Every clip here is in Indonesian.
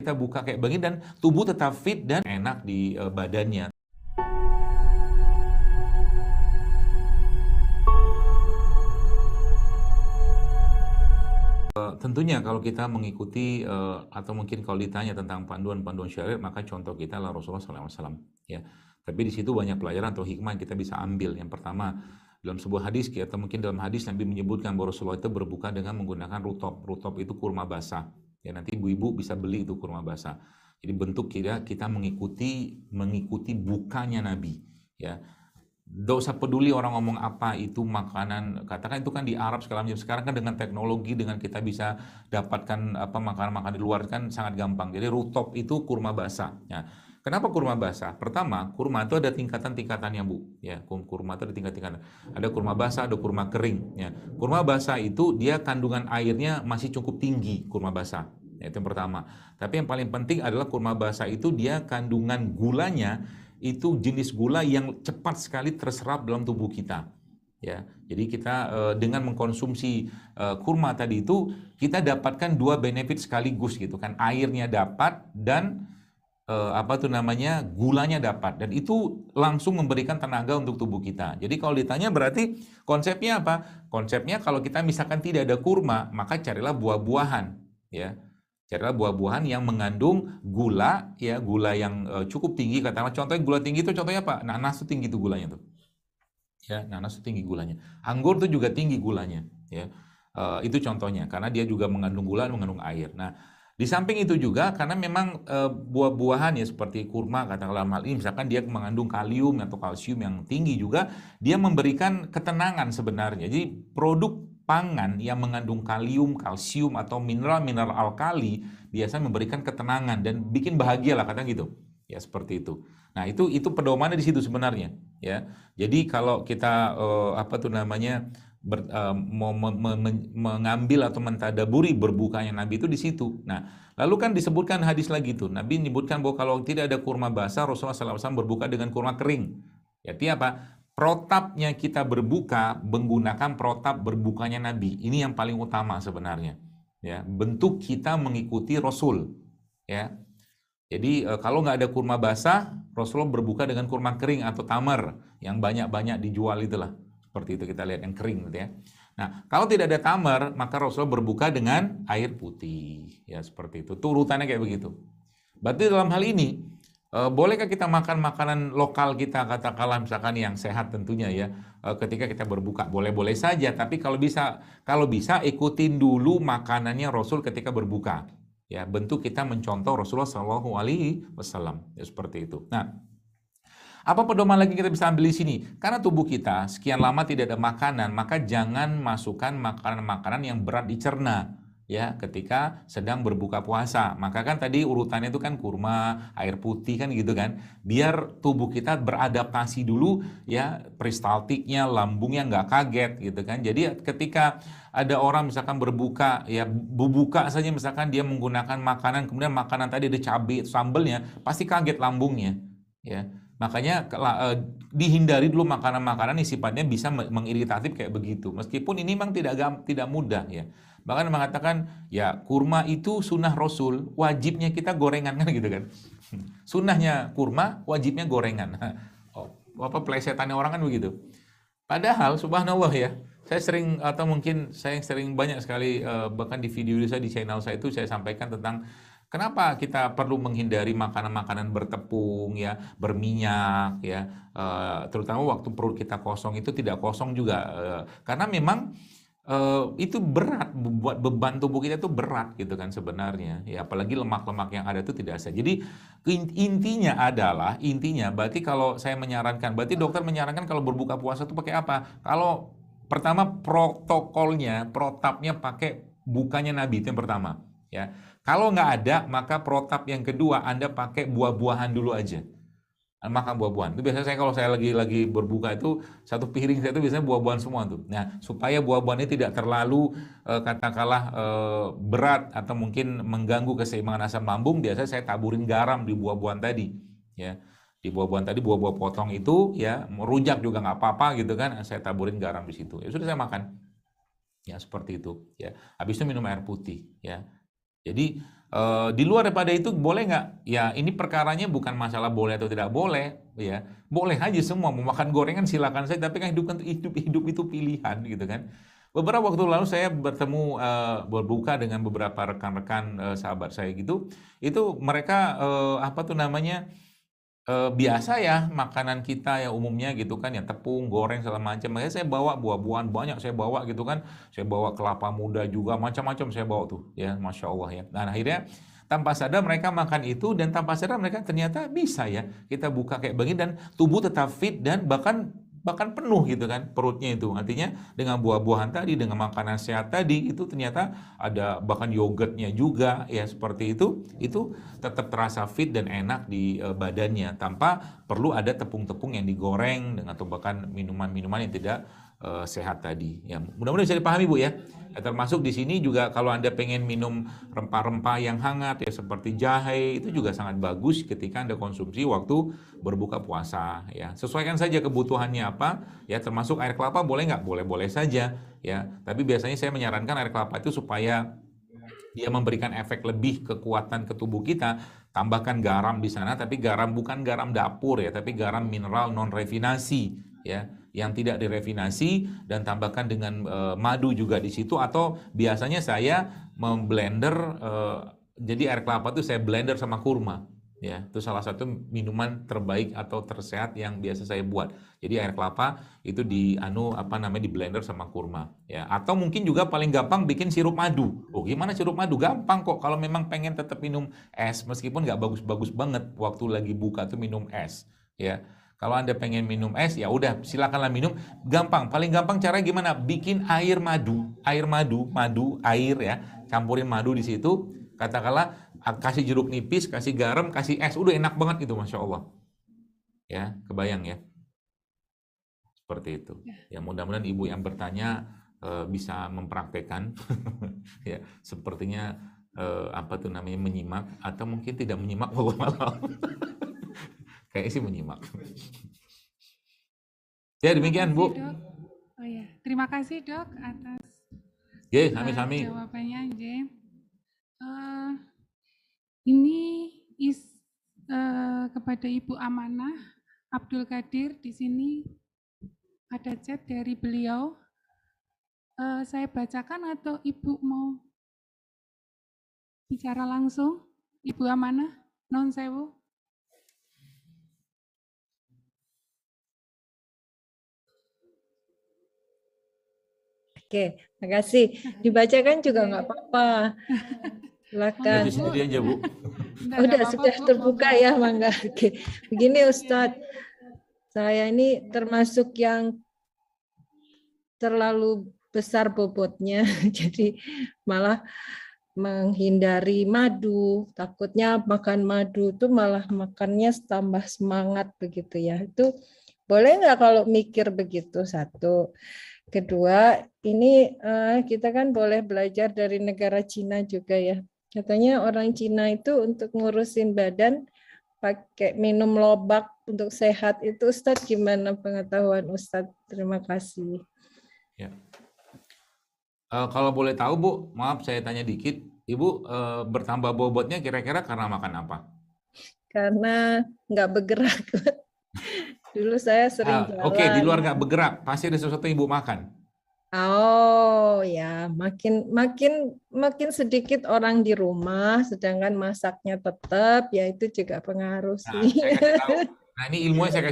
kita buka kayak begini dan tubuh tetap fit dan enak di badannya. Tentunya kalau kita mengikuti atau mungkin kalau ditanya tentang panduan-panduan syariat, maka contoh kita adalah Rasulullah SAW. Ya. Tapi di situ banyak pelajaran atau hikmah yang kita bisa ambil. Yang pertama, dalam sebuah hadis atau mungkin dalam hadis Nabi menyebutkan bahwa Rasulullah itu berbuka dengan menggunakan rutop. Rutop itu kurma basah. Ya, nanti ibu-ibu bisa beli itu kurma basah. Jadi bentuk kita mengikuti bukanya Nabi. Ya. Tidak usah peduli orang ngomong apa itu makanan, katakan itu kan di Arab segala macam. Sekarang kan dengan teknologi, dengan kita bisa dapatkan makanan-makanan di luar kan sangat gampang. Jadi rutop itu kurma basah. Ya. Kenapa kurma basah? Pertama, kurma itu ada tingkatan-tingkatannya, Bu. Ya, kurma itu ada tingkat-tingkatan. Ada kurma basah, ada kurma kering. Ya. Kurma basah itu dia kandungan airnya masih cukup tinggi, kurma basah. Ya, itu yang pertama. Tapi yang paling penting adalah kurma basah itu dia kandungan gulanya itu jenis gula yang cepat sekali terserap dalam tubuh kita. Ya, jadi kita dengan mengkonsumsi kurma tadi itu kita dapatkan dua benefit sekaligus gitu kan, airnya dapat dan gulanya dapat, dan itu langsung memberikan tenaga untuk tubuh kita. Jadi kalau ditanya berarti konsepnya apa? Konsepnya kalau kita misalkan tidak ada kurma, maka carilah buah-buahan, ya. Carilah buah-buahan yang mengandung gula, ya, gula yang cukup tinggi. Katakanlah contohnya gula tinggi itu contohnya apa? Nanas itu tinggi tuh gulanya tuh. Ya, nanas itu tinggi gulanya. Anggur itu juga tinggi gulanya, ya. Itu contohnya karena dia juga mengandung gula, mengandung air. Nah, di samping itu juga karena memang buah-buahan ya seperti kurma katakanlah hal ini misalkan dia mengandung kalium atau kalsium yang tinggi juga, dia memberikan ketenangan sebenarnya. Jadi produk pangan yang mengandung kalium, kalsium atau mineral-mineral alkali biasanya memberikan ketenangan dan bikin bahagia lah katanya gitu. Ya seperti itu. Nah, itu pedomannya di situ sebenarnya, ya. Jadi kalau kita mengambil atau mentadaburi berbukanya Nabi itu di situ. Nah, lalu kan disebutkan hadis lagi tuh. Nabi menyebutkan bahwa kalau tidak ada kurma basah, Rasulullah SAW berbuka dengan kurma kering. Ya, artinya apa? Protapnya kita berbuka menggunakan protap berbukanya Nabi. Ini yang paling utama sebenarnya. Ya, bentuk kita mengikuti Rasul. Ya, jadi kalau nggak ada kurma basah, Rasulullah berbuka dengan kurma kering atau tamar yang banyak-banyak dijual itulah. Seperti itu kita lihat yang kering gitu ya. Nah, kalau tidak ada tamar, maka Rasulullah berbuka dengan air putih. Ya, seperti itu. Tuh urutannya kayak begitu. Berarti dalam hal ini bolehkah kita makan makanan lokal kita, katakanlah misalkan yang sehat tentunya ya, ketika kita berbuka? Boleh-boleh saja, tapi kalau bisa ikutin dulu makanannya Rasul ketika berbuka. Ya, bentuk kita mencontoh Rasulullah SAW, ya seperti itu. Nah, apa pedoman lagi kita bisa ambil di sini? Karena tubuh kita sekian lama tidak ada makanan, maka jangan masukkan makanan-makanan yang berat dicerna. Ya, ketika sedang berbuka puasa. Maka kan tadi urutannya itu kan kurma, air putih kan gitu kan. Biar tubuh kita beradaptasi dulu ya, peristaltiknya, lambungnya nggak kaget gitu kan. Jadi ketika ada orang misalkan berbuka ya, buka saja misalkan dia menggunakan makanan, kemudian makanan tadi ada cabai, sambelnya, pasti kaget lambungnya. Ya. Makanya dihindari dulu makanan-makanan yang sifatnya bisa mengiritasi kayak begitu. Meskipun ini memang tidak mudah ya. Bahkan mengatakan ya kurma itu sunnah Rasul, wajibnya kita gorengan kan gitu kan. Sunnahnya kurma, wajibnya gorengan. Pelesetannya orang kan begitu. Padahal subhanallah ya, saya sering banyak sekali bahkan di video saya di channel saya itu saya sampaikan tentang kenapa kita perlu menghindari makanan-makanan bertepung ya, berminyak ya, terutama waktu perut kita kosong itu tidak kosong juga karena memang itu berat, buat beban tubuh kita itu berat gitu kan sebenarnya ya, apalagi lemak-lemak yang ada itu tidak sehat. Jadi intinya berarti kalau saya menyarankan, berarti dokter menyarankan kalau berbuka puasa itu pakai apa? Kalau pertama protapnya pakai bukanya Nabi, itu yang pertama ya. Kalau nggak ada, maka protap yang kedua Anda pakai buah-buahan dulu aja. Makan buah-buahan. Itu biasanya kalau saya lagi berbuka itu satu piring saya itu biasanya buah-buahan semua tuh. Nah, supaya buah-buahannya tidak terlalu katakanlah berat atau mungkin mengganggu keseimbangan asam lambung, biasanya saya taburin garam di buah-buahan tadi. Ya, di buah-buahan tadi, buah-buah potong itu ya, rujak juga nggak apa-apa gitu kan. Saya taburin garam di situ. Ya sudah saya makan. Ya seperti itu. Ya, habis itu minum air putih. Ya. Jadi Di luar daripada itu boleh nggak? Ya ini perkaranya bukan masalah boleh atau tidak boleh, ya boleh aja semua mau makan gorengan silakan saja, tapi kan hidup itu pilihan gitu kan. Beberapa waktu lalu saya bertemu berbuka dengan beberapa rekan-rekan sahabat saya gitu, itu mereka apa tuh namanya biasa ya makanan kita ya umumnya gitu kan, ya tepung, goreng segala macam. Makanya saya bawa buah-buahan banyak saya bawa gitu kan. Saya bawa kelapa muda juga, macam-macam saya bawa tuh ya, Masya Allah ya. Nah akhirnya tanpa sadar mereka makan itu dan tanpa sadar mereka ternyata bisa ya kita buka kayak begini dan tubuh tetap fit dan bahkan bahkan penuh gitu kan perutnya itu. Artinya dengan buah-buahan tadi, dengan makanan sehat tadi itu ternyata ada bahkan yogurtnya juga ya seperti itu tetap terasa fit dan enak di badannya tanpa perlu ada tepung-tepung yang digoreng dengan atau bahkan minuman-minuman yang tidak sehat tadi. Ya, mudah-mudahan bisa dipahami Bu ya. Ya, termasuk di sini juga kalau Anda pengen minum rempah-rempah yang hangat ya seperti jahe itu juga sangat bagus ketika Anda konsumsi waktu berbuka puasa ya. Sesuaikan saja kebutuhannya apa ya, termasuk air kelapa boleh nggak? Boleh-boleh saja ya. Tapi biasanya saya menyarankan air kelapa itu supaya dia memberikan efek lebih kekuatan ke tubuh kita, tambahkan garam di sana, tapi garam bukan garam dapur ya, tapi garam mineral non refinasi ya, yang tidak direfinasi, dan tambahkan dengan madu juga di situ, atau biasanya saya memblender jadi air kelapa itu saya blender sama kurma ya, itu salah satu minuman terbaik atau tersehat yang biasa saya buat. Jadi air kelapa itu di di blender sama kurma ya, atau mungkin juga paling gampang bikin sirup madu. Oh gimana sirup madu? Gampang kok kalau memang pengen tetap minum es meskipun nggak bagus-bagus banget waktu lagi buka tuh minum es ya. Kalau Anda pengen minum es ya udah silakanlah minum. Gampang, paling gampang cara gimana? Bikin air madu, air ya, campurin madu di situ. Katakanlah kasih jeruk nipis, kasih garam, kasih es, udah enak banget gitu, Masya Allah. Ya, kebayang ya. Seperti itu. Ya, mudah-mudahan ibu yang bertanya bisa mempraktekkan. Ya, sepertinya menyimak atau mungkin tidak menyimak, wallahu. Kayaknya sih menyimak. Ya, demikian, Bu. Dok. Oh ya, terima kasih, Dok, atas Sami-sami. jawabannya, ini kepada Ibu Amanah Abdul Qadir. Di sini ada chat dari beliau. Saya bacakan atau Ibu mau bicara langsung? Ibu Amanah, non sewu. Oke, makasih. Dibacakan juga nggak apa-apa. Silakan. Di sini aja, Bu. Udah sudah terbuka ya, Mangga. Oke. Begini Ustadz, saya ini termasuk yang terlalu besar bobotnya, jadi malah menghindari madu. Takutnya makan madu itu malah makannya tambah semangat begitu ya. Itu boleh nggak kalau mikir begitu? Satu. Kedua, ini kita kan boleh belajar dari negara Cina juga ya. Katanya orang Cina itu untuk ngurusin badan pakai minum lobak untuk sehat. Itu Ustadz gimana pengetahuan Ustadz? Terima kasih. Ya. Kalau boleh tahu Bu, maaf saya tanya dikit, Ibu bertambah bobotnya kira-kira karena makan apa? Karena nggak bergerak. Dulu saya sering jalan. Oke, di luar nggak bergerak, pasti ada sesuatu yang Ibu makan. Oh ya, makin sedikit orang di rumah, sedangkan masaknya tetap, ya itu juga pengaruh sih. Nah, ini ilmunya saya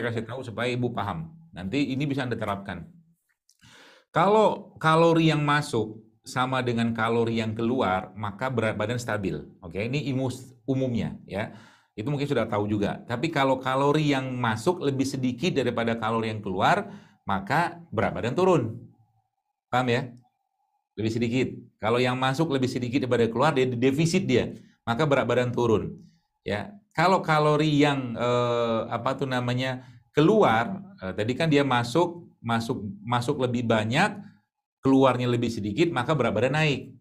kasih tahu supaya Ibu paham. Nanti ini bisa Anda terapkan. Kalau kalori yang masuk sama dengan kalori yang keluar, maka berat badan stabil. Oke, ini ilmu umumnya ya. Itu mungkin sudah tahu juga. Tapi kalau kalori yang masuk lebih sedikit daripada kalori yang keluar, maka berat badan turun. Paham ya? Lebih sedikit. Kalau yang masuk lebih sedikit daripada keluar, dia defisit dia, maka berat badan turun. Ya. Kalau kalori yang keluar, tadi kan dia masuk lebih banyak, keluarnya lebih sedikit, maka berat badan naik.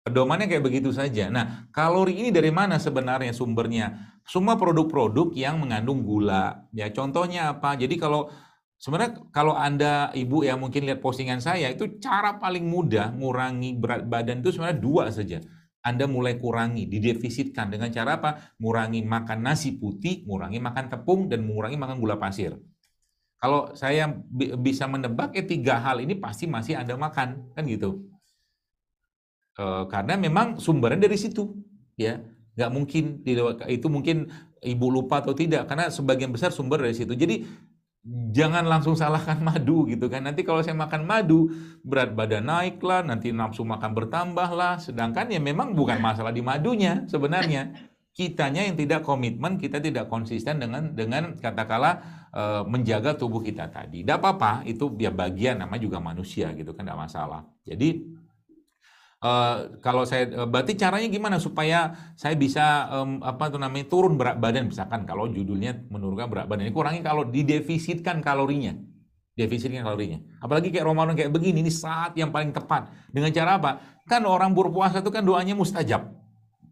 Pedomannya kayak begitu saja. Nah, kalori ini dari mana sebenarnya sumbernya? Semua produk-produk yang mengandung gula. Ya, contohnya apa? Jadi sebenarnya kalau Anda Ibu yang mungkin lihat postingan saya, itu cara paling mudah ngurangi berat badan itu sebenarnya dua saja. Anda mulai kurangi, didefisitkan dengan cara apa? Ngurangi makan nasi putih, ngurangi makan tepung, dan mengurangi makan gula pasir. Kalau saya bisa menebak, 3 hal ini pasti masih Anda makan, kan gitu. Karena memang sumbernya dari situ, ya. Nggak mungkin, itu mungkin Ibu lupa atau tidak, karena sebagian besar sumber dari situ. Jadi jangan langsung salahkan madu gitu kan. Nanti kalau saya makan madu, berat badan naik lah, nanti nafsu makan bertambah lah. Sedangkan ya memang bukan masalah di madunya sebenarnya. Kitanya yang tidak komitmen, kita tidak konsisten dengan katakanlah menjaga tubuh kita tadi. Tidak apa-apa, itu ya bagian, namanya juga manusia gitu kan, tidak masalah. Jadi kalau saya berarti caranya gimana supaya saya bisa turun berat badan, misalkan kalau judulnya menurunkan berat badan, ini kurangi kalau didefisitkan kalorinya. Apalagi kayak Ramadan kayak begini, ini saat yang paling tepat. Dengan cara apa? Kan orang berpuasa itu kan doanya mustajab,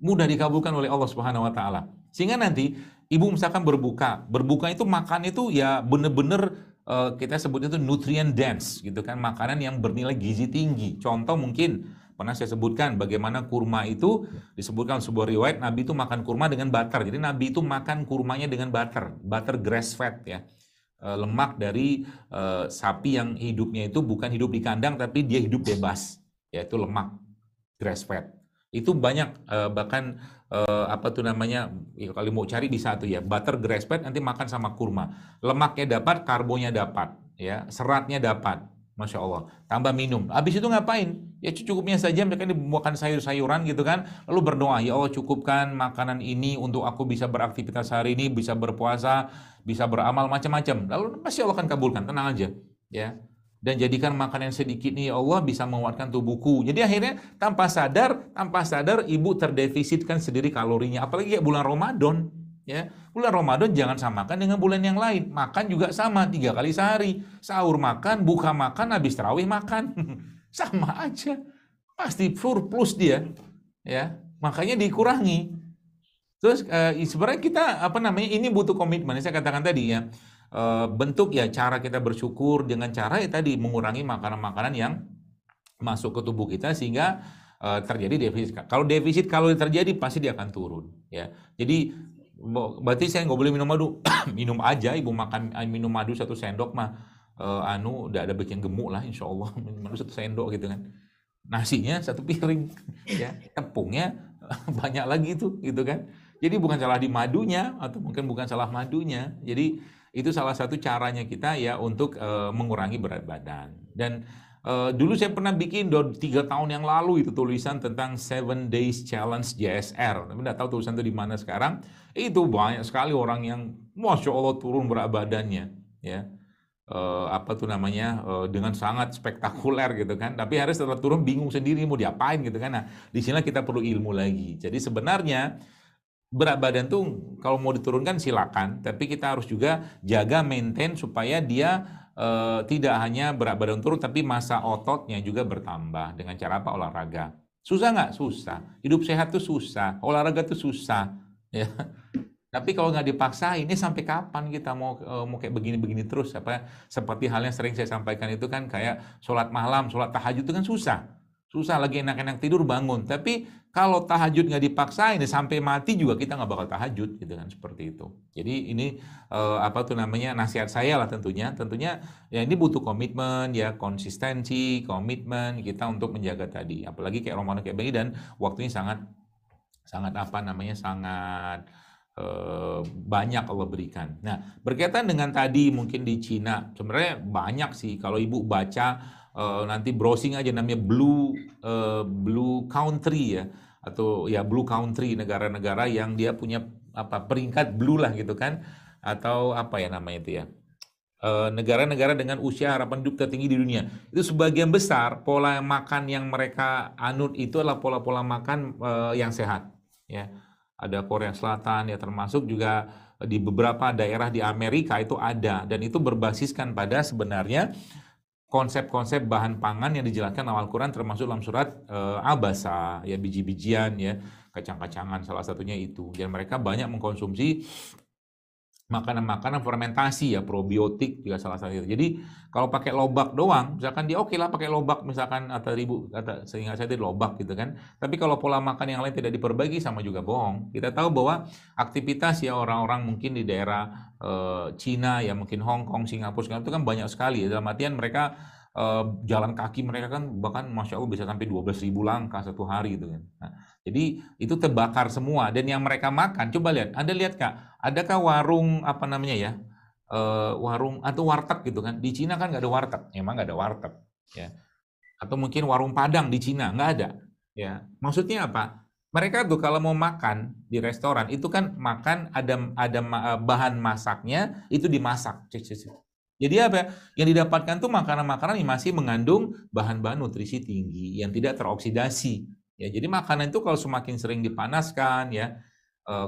mudah dikabulkan oleh Allah Subhanahu wa taala. Sehingga nanti ibu misalkan berbuka itu makan itu ya bener-bener kita sebutnya itu nutrient dense gitu kan, makanan yang bernilai gizi tinggi. Contoh mungkin pernah saya sebutkan bagaimana kurma itu disebutkan sebuah riwayat Nabi itu makan kurma dengan butter. Jadi Nabi itu makan kurmanya dengan butter grass fed ya. Lemak dari sapi yang hidupnya itu bukan hidup di kandang tapi dia hidup bebas, yaitu lemak grass fed. Itu banyak bahkan ya, kalau mau cari bisa tuh ya, butter grass fed nanti makan sama kurma. Lemaknya dapat, karbonya dapat, ya, seratnya dapat. Masya Allah, tambah minum. Habis itu ngapain? Ya cukupnya saja, mereka dibuatkan sayur-sayuran gitu kan. Lalu berdoa, ya Allah cukupkan makanan ini untuk aku bisa beraktivitas hari ini, bisa berpuasa, bisa beramal macam-macam. Lalu pasti Allah akan kabulkan, tenang aja. Ya. Dan jadikan makanan sedikit ini ya Allah bisa menguatkan tubuhku. Jadi akhirnya tanpa sadar ibu terdefisitkan sendiri kalorinya. Apalagi kayak bulan Ramadan. Ya, bulan Ramadan jangan samakan dengan bulan yang lain. Makan juga sama, 3 kali sehari. Sahur makan, buka makan, habis tarawih makan. Sama aja. Pasti surplus dia. Ya, makanya dikurangi. Terus sebenarnya kita ini butuh komitmen. Saya katakan tadi ya. Bentuk ya cara kita bersyukur dengan cara ya tadi mengurangi makanan-makanan yang masuk ke tubuh kita sehingga terjadi defisit. Kalau defisit kalori terjadi pasti dia akan turun. Ya, jadi berarti saya nggak boleh minum madu. Minum aja, ibu minum madu 1 sendok mah udah ada bikin gemuk lah insya Allah. Minum madu 1 sendok gitu kan, nasinya 1 piring ya, tepungnya banyak lagi itu gitu kan. Jadi bukan salah di madunya atau mungkin bukan salah madunya. Jadi itu salah satu caranya kita ya untuk mengurangi berat badan. Dan dulu saya pernah bikin 3 tahun yang lalu itu tulisan tentang 7 Days Challenge JSR. Tapi nggak tahu tulisan itu di mana sekarang. Itu banyak sekali orang yang Masya Allah turun berat badannya. Ya, dengan sangat spektakuler gitu kan. Tapi harus setelah turun bingung sendiri mau diapain gitu kan. Nah, di sini kita perlu ilmu lagi. Jadi sebenarnya berat badan tuh kalau mau diturunkan silakan. Tapi kita harus juga jaga maintain supaya dia tidak hanya berat badan turun, tapi massa ototnya juga bertambah. Dengan cara apa? Olahraga. Susah nggak? Susah. Hidup sehat tuh susah. Olahraga tuh susah. Ya. Tapi kalau nggak dipaksa, ini sampai kapan kita mau kayak begini-begini terus? Seperti halnya sering saya sampaikan itu kan kayak sholat malam, sholat tahajud itu kan susah. Susah lagi enak-enak tidur bangun. Tapi kalau tahajud nggak dipaksain sampai mati juga kita nggak bakal tahajud gitu kan, seperti itu. Jadi ini nasihat saya lah tentunya. Tentunya ya ini butuh komitmen ya, konsistensi, komitmen kita untuk menjaga tadi. Apalagi kayak Ramadan kayak begini dan waktunya sangat banyak Allah berikan. Nah, berkaitan dengan tadi mungkin di Cina, sebenarnya banyak sih kalau ibu baca nanti browsing aja namanya blue country ya, atau ya blue country, negara-negara yang dia punya peringkat blue lah gitu kan, atau itu ya, negara-negara dengan usia harapan hidup tertinggi di dunia. Itu sebagian besar pola makan yang mereka anut itu adalah pola-pola makan yang sehat ya. Ada Korea Selatan ya, termasuk juga di beberapa daerah di Amerika itu ada, dan itu berbasiskan pada sebenarnya konsep-konsep bahan pangan yang dijelaskan awal Quran, termasuk dalam surat Abasa ya, biji-bijian ya, kacang-kacangan salah satunya itu. Dan mereka banyak mengkonsumsi makanan-makanan fermentasi ya, probiotik juga salah satu. Jadi kalau pakai lobak doang, misalkan dia oke lah pakai lobak misalkan atau seingat saya itu lobak gitu kan. Tapi kalau pola makan yang lain tidak diperbaiki sama juga bohong. Kita tahu bahwa aktivitas ya orang-orang mungkin di daerah Cina ya, mungkin Hong Kong, Singapura itu kan banyak sekali ya. Dalam artian mereka jalan kaki mereka kan bahkan Masya Allah bisa sampai 12.000 langkah satu hari gitu kan. Nah, jadi itu terbakar semua dan yang mereka makan, coba lihat, Anda lihat Kak, adakah warung apa namanya ya, warung atau warteg gitu kan? Di Cina kan nggak ada warteg, emang nggak ada warteg, ya. Atau mungkin warung Padang di Cina nggak ada, ya. Maksudnya apa? Mereka tuh kalau mau makan di restoran itu kan makan ada bahan masaknya itu dimasak. Jadi apa? Yang didapatkan tuh makanan-makanan yang masih mengandung bahan-bahan nutrisi tinggi yang tidak teroksidasi. Ya, jadi makanan itu kalau semakin sering dipanaskan ya,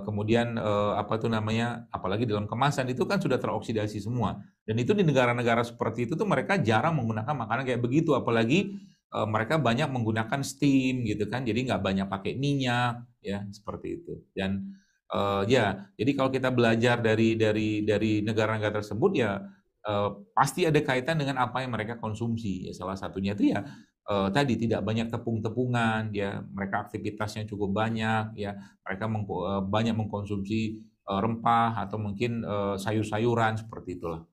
kemudian apa tuh namanya, apalagi dalam kemasan itu kan sudah teroksidasi semua. Dan itu di negara-negara seperti itu tuh mereka jarang menggunakan makanan kayak begitu, apalagi mereka banyak menggunakan steam gitu kan, jadi nggak banyak pakai minyak ya seperti itu. Dan ya, jadi kalau kita belajar dari negara-negara tersebut ya pasti ada kaitan dengan apa yang mereka konsumsi. Ya, salah satunya itu ya tadi tidak banyak tepung-tepungan, ya mereka aktivitasnya cukup banyak, ya mereka banyak mengkonsumsi rempah atau mungkin sayur-sayuran seperti itulah.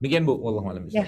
Demikian Bu, wallahu a'lam bishawab.